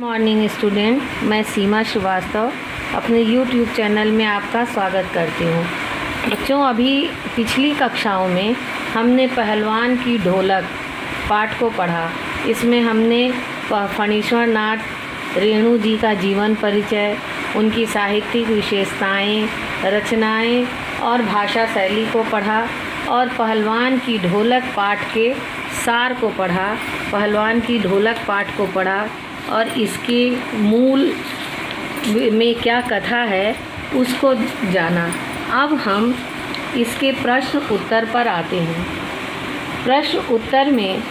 Morning student, मैं सीमा श्रीवास्तव अपने YouTube channel में आपका स्वागत करती हूँ। बच्चों, अभी पिछली कक्षाओं में हमने पहलवान की ढोलक पाठ को पढ़ा। इसमें हमने फणीश्वर नाथ रेणु जी का जीवन परिचय, उनकी साहित्यिक विशेषताएं, रचनाएं और भाषा शैली को पढ़ा और पहलवान की ढोलक पाठ के सार को पढ़ा। पहलवान की ढोलक पाठ को पढ़ा और इसके मूल में क्या कथा है उसको जाना। अब हम इसके प्रश्न उत्तर पर आते हैं। प्रश्न उत्तर में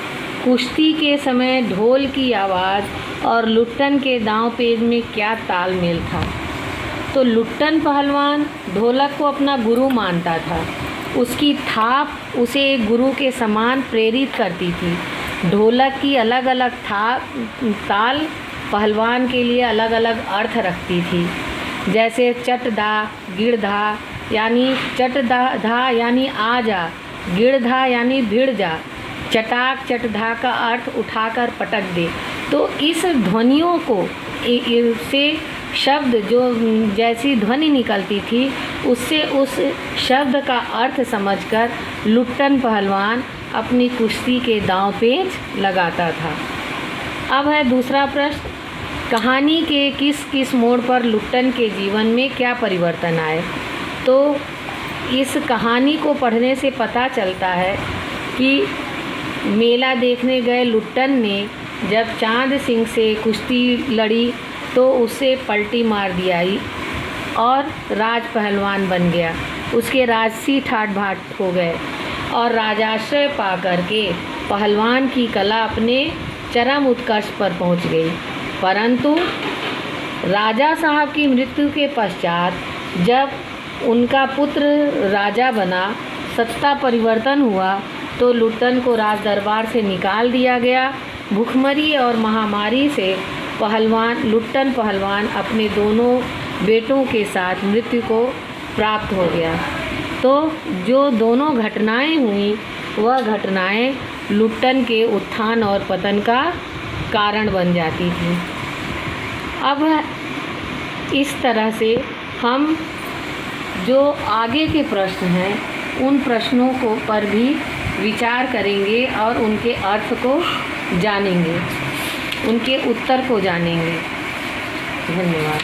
कुश्ती के समय ढोल की आवाज़ और लुट्टन के दांव पेच में क्या तालमेल था। तो लुट्टन पहलवान ढोलक को अपना गुरु मानता था। उसकी थाप उसे एक गुरु के समान प्रेरित करती थी। ढोलक की अलग अलग ताल पहलवान के लिए अलग अलग अर्थ रखती थी। जैसे चटधा, गिड़धा यानी चटधा यानी आ जा, गिड़धा यानी भिड़ जा, चटाक चटधा का अर्थ उठाकर पटक दे। तो इस ध्वनियों को से शब्द जो जैसी ध्वनि निकलती थी उससे उस शब्द का अर्थ समझकर लुट्टन पहलवान अपनी कुश्ती के दांव पेच लगाता था। अब है दूसरा प्रश्न, कहानी के किस किस मोड़ पर लुट्टन के जीवन में क्या परिवर्तन आए। तो इस कहानी को पढ़ने से पता चलता है कि मेला देखने गए लुट्टन ने जब चांद सिंह से कुश्ती लड़ी तो उसे पलटी मार दिया और राज पहलवान बन गया। उसके राजसी ठाट बाट हो गए और राजाश्रय पा करके पहलवान की कला अपने चरम उत्कर्ष पर पहुंच गई। परंतु राजा साहब की मृत्यु के पश्चात जब उनका पुत्र राजा बना, सत्ता परिवर्तन हुआ तो लुट्टन को राज दरबार से निकाल दिया गया। भूखमरी और महामारी से लुट्टन पहलवान अपने दोनों बेटों के साथ मृत्यु को प्राप्त हो गया। तो जो दोनों घटनाएं हुई वह घटनाएं लुट्टन के उत्थान और पतन का कारण बन जाती थी। अब इस तरह से हम जो आगे के प्रश्न हैं उन प्रश्नों को पर भी विचार करेंगे और उनके अर्थ को जानेंगे, उनके उत्तर को जानेंगे। धन्यवाद।